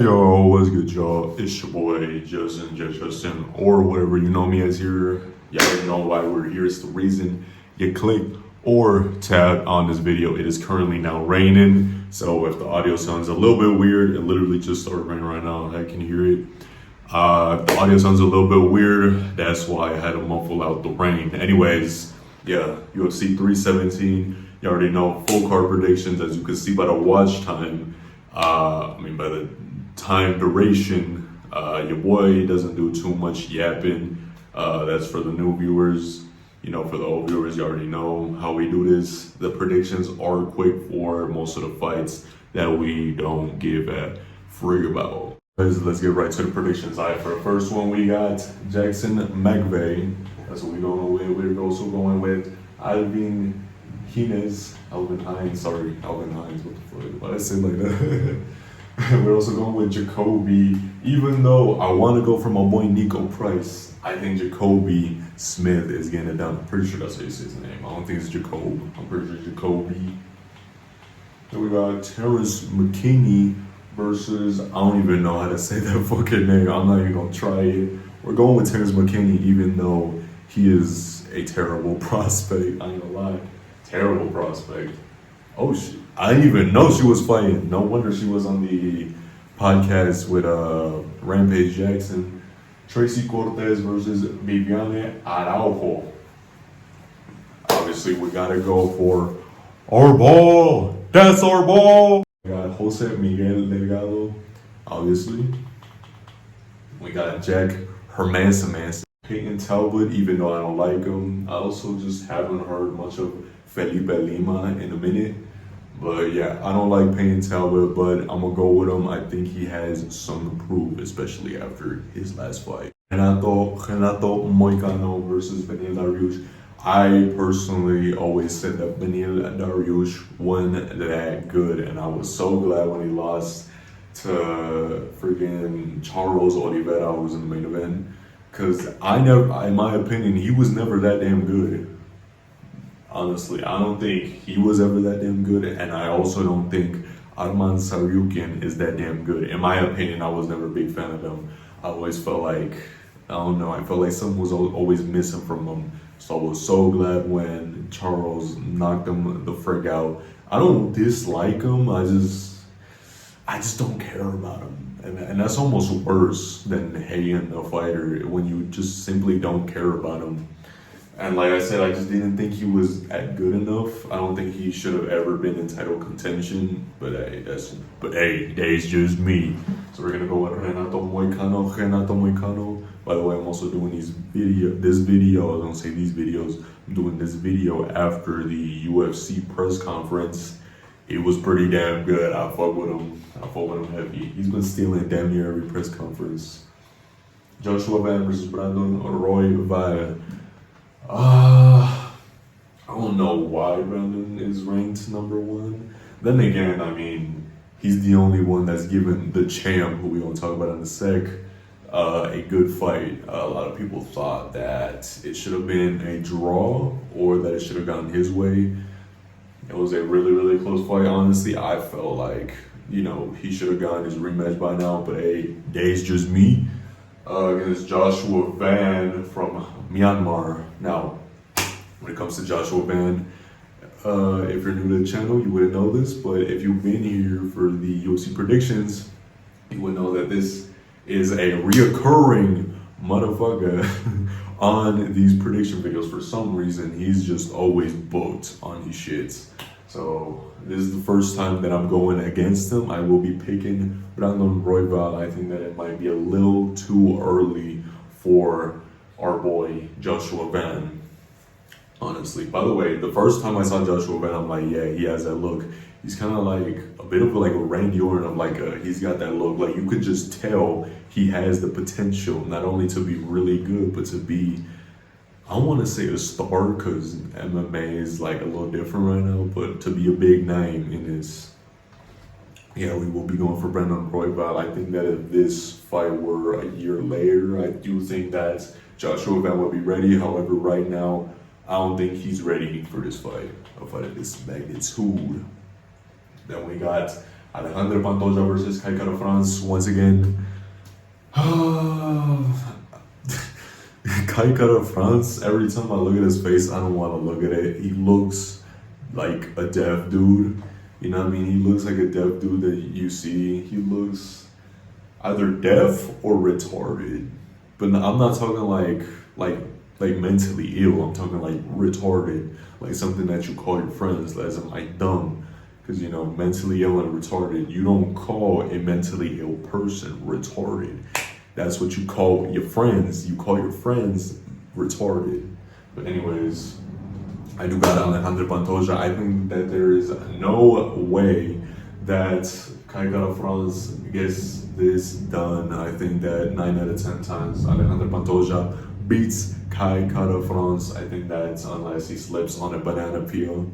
Yo, what's good, y'all? It's your boy Justin, or whatever you know me as here. Y'all already know why we're here. It's the reason you clicked or tapped on this video. It is currently now raining, so if the audio sounds a little bit weird, it literally just started raining right now. I can hear it. The audio sounds a little bit weird. That's why I had to muffle out the rain. Anyways, yeah, UFC 317. You already know full card predictions, as you can see by the watch time. By the time duration, your boy doesn't do too much yapping. That's for the new viewers. You know, for the old viewers, you already know how we do this. The predictions are quick for most of the fights that we don't give a frig about. Let's get right to the predictions. All right, for the first one, we got Jackson McVeigh. That's what we're going with. We're also going with Alvin Hines. Alvin Hines. What the fuck? Why did I say like that? We're also going with Jacoby. Even though I want to go for my boy Nico Price, I think Jacoby Smith is getting it done. I'm pretty sure that's how you say his name. I don't think it's Jacob. I'm pretty sure it's Jacoby. Then we got Terrence McKinney versus, I don't even know how to say that fucking name. I'm not even going to try it. We're going with Terrence McKinney, even though he is a terrible prospect. I ain't gonna lie. Terrible prospect. Oh shit. I didn't even know she was fighting. No wonder she was on the podcast with Rampage Jackson. Tracy Cortez versus Viviane Araujo. Obviously, we gotta go for our ball. That's our ball. We got Jose Miguel Delgado. Obviously, we got Jack Hermanson. Peyton Talbot, even though I don't like him. I also just haven't heard much of Felipe Lima in a minute. But yeah, I don't like Peyton Talbot, but I'm gonna go with him. I think he has some to prove, especially after his last fight. Renato Moicano versus Beneil Dariush. I personally always said that Beneil Dariush wasn't that good, and I was so glad when he lost to freaking Charles Oliveira, who was in the main event. Cause in my opinion, he was never that damn good. Honestly, I don't think he was ever that damn good, and I also don't think Arman Saryukin is that damn good. In my opinion, I was never a big fan of him. I always felt like, I don't know, I felt like something was always missing from him. So I was so glad when Charles knocked him the frick out. I don't dislike him, I just don't care about him. And that's almost worse than hating a fighter, when you just simply don't care about him. And like I said, I just didn't think he was that good enough. I don't think he should have ever been in title contention. But hey, that's just me. So we're gonna go with Renato Moicano. By the way, I'm also doing these video. I don't say these videos. I'm doing this video after the UFC press conference. It was pretty damn good. I fuck with him heavy. He's been stealing damn near every press conference. Joshua Van versus Brandon Royval. I don't know why Brandon is ranked number one. Then again, I mean, he's the only one that's given the champ, who we gonna talk about in a sec, a good fight. A lot of people thought that it should have been a draw, or that it should have gone his way. It was a really, really close fight. Honestly, I felt like, he should have gotten his rematch by now, but hey, day's just me. Against Joshua Van from Myanmar. Now, when it comes to Joshua Van, if you're new to the channel, you wouldn't know this, but if you've been here for the UFC predictions, you would know that this is a reoccurring motherfucker on these prediction videos. For some reason, he's just always booked on these shits. So this is the first time that I'm going against him. I will be picking Brandon Royval. I think that it might be a little too early for our boy Joshua Van. Honestly. By the way, the first time I saw Joshua Van, I'm like, yeah, he has that look. He's kind of like a bit of like a Randy Orton. I'm like, he's got that look. Like, you could just tell he has the potential not only to be really good, but to be, I don't want to say a star, because MMA is like a little different right now, but to be a big name in this. Yeah, we will be going for Brandon Royval. I think that if this fight were a year later, I do think that Joshua Van will be ready. However, right now, I don't think he's ready for this fight, a fight of this magnitude. Then we got Alejandro Pantoja versus Kai Kara France once again. Kai Kara France, every time I look at his face, I don't want to look at it. He looks like a deaf dude. You know what I mean? He looks like a deaf dude that you see. He looks either deaf or retarded. But I'm not talking like mentally ill. I'm talking like retarded, like something that you call your friends as in like dumb. Because you know, mentally ill and retarded, you don't call a mentally ill person retarded. That's what you call your friends. You call your friends retarded. But anyways, I do got Alejandro Pantoja. I think that there is no way that Kai Kara France gets this done. I think that 9 out of 10 times Alejandro Pantoja beats Kai Kara France. I think that unless he slips on a banana peel,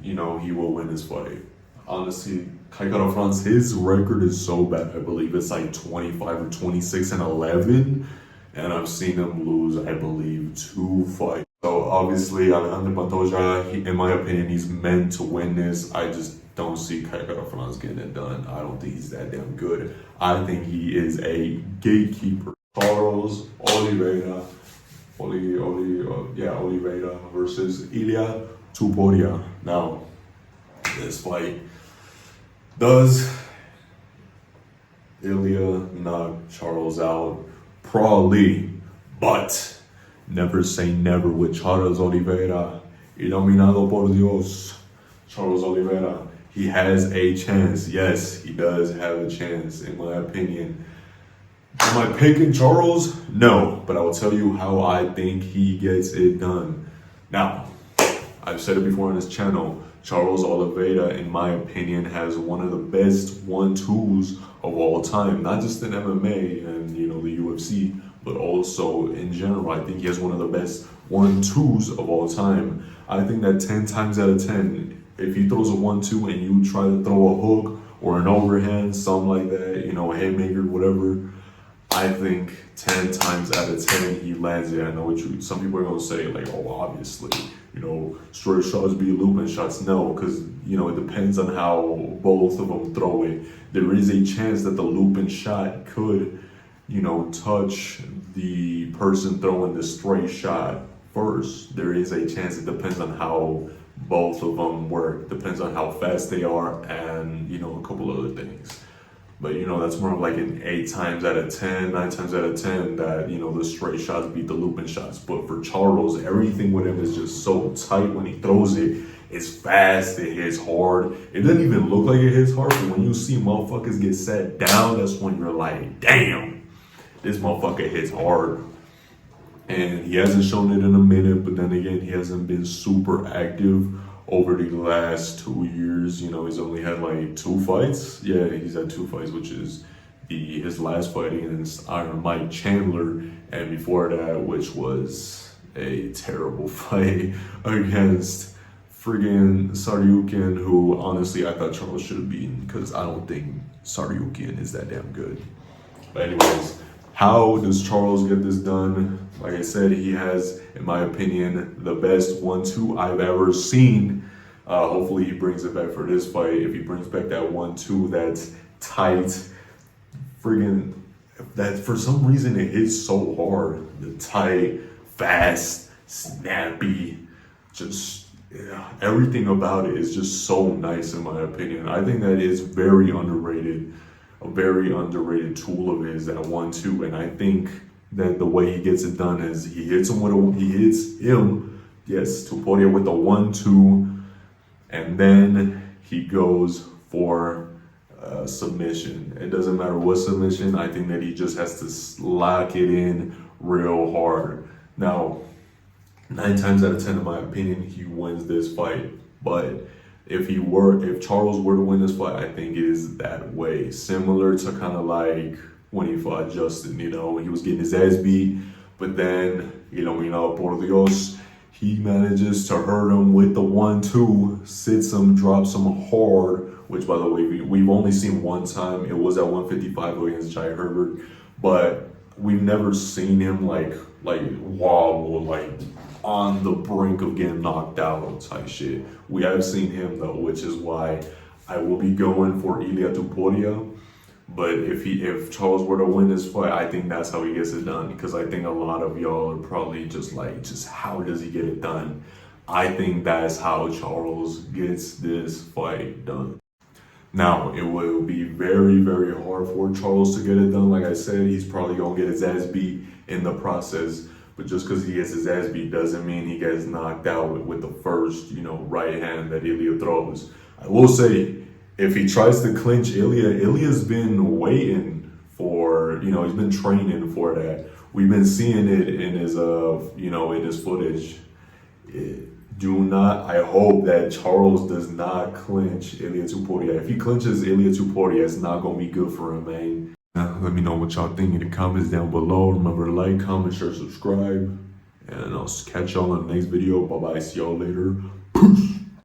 you know, he will win this fight. Honestly, Kai Kara France, his record is so bad. I believe it's like 25 or 26 and 11. And I've seen him lose, I believe, 2 fights. So obviously, Alejandro Pantoja, in my opinion, he's meant to win this. I just don't see Kai Kara France getting it done. I don't think he's that damn good. I think he is a gatekeeper. Charles Oliveira, Oliveira versus Ilia Tuporia. Now, this fight, does Ilia knock Charles out? Probably, but never say never with Charles Oliveira. Iluminado por Dios. Charles Oliveira, he has a chance. Yes, he does have a chance, in my opinion. Am I picking Charles? No, but I will tell you how I think he gets it done. Now, I've said it before on this channel, Charles Oliveira, in my opinion, has one of the best 1-2s of all time. Not just in MMA and, you know, the UFC, but also in general. I think he has one of the best 1-2s of all time. I think that 10 times out of 10, if he throws a 1-2 and you try to throw a hook or an overhand, something like that, you know, a haymaker, whatever, I think 10 times out of 10 he lands it. I know what some people are gonna say, like, oh, obviously, you know, straight shots be looping shots. No, because, you know, it depends on how both of them throw it. There is a chance that the looping shot could, you know, touch the person throwing the straight shot first. There is a chance. It depends on how both of them work. Depends on how fast they are and, you know, a couple other things. But, you know, that's more of like an 8 times out of 10, 9 times out of 10 that, you know, the straight shots beat the looping shots. But for Charles, everything with him is just so tight when he throws it. It's fast, it hits hard. It doesn't even look like it hits hard, but when you see motherfuckers get set down, that's when you're like, damn, this motherfucker hits hard. And he hasn't shown it in a minute, but then again, he hasn't been super active over the last 2 years. You know, he's only had like 2 fights. Yeah, he's had 2 fights, which is his last fight against Iron Mike Chandler, and before that, which was a terrible fight against friggin' Saryukin, who honestly I thought Charles should have beaten because I don't think Saryukin is that damn good. But anyways, how does Charles get this done? Like I said, he has, in my opinion, the best 1-2 I've ever seen. Hopefully he brings it back for this fight. If he brings back that 1-2 that's tight, friggin', that for some reason it hits so hard. The tight, fast, snappy, just everything about it is just so nice in my opinion. I think that is very underrated. A very underrated tool of his, that 1-2, and I think that the way he gets it done is he hits him, yes, Tuporia with the 1-2, and then he goes for submission. It doesn't matter what submission. I think that he just has to lock it in real hard. Now, 9 times out of 10, in my opinion, he wins this fight, but if Charles were to win this fight, I think it is that way. Similar to kind of like when he fought Justin, you know, he was getting his ass beat, but then, you know, por Dios, he manages to hurt him with the 1-2, sits him, drops him hard, which by the way, we've only seen one time. It was at 155 against Jai Herbert, but we've never seen him like wobble, like on the brink of getting knocked out type shit. We have seen him though, which is why I will be going for Ilia Tuporia. But if Charles were to win this fight, I think that's how he gets it done. Because I think a lot of y'all are probably just like, just how does he get it done? I think that's how Charles gets this fight done. Now, it will be very, very hard for Charles to get it done. Like I said, he's probably going to get his ass beat in the process. But just because he gets his ass beat doesn't mean he gets knocked out with the first, right hand that Ilia throws. I will say, if he tries to clinch Ilia's been waiting for, he's been training for that. We've been seeing it in his, in his footage. I hope that Charles does not clinch Ilia Tuporia. If he clinches Ilia Tuporia, it's not going to be good for him, man. Let me know what y'all think in the comments down below. Remember to like, comment, share, subscribe. And I'll catch y'all in the next video. Bye-bye. See y'all later. Peace.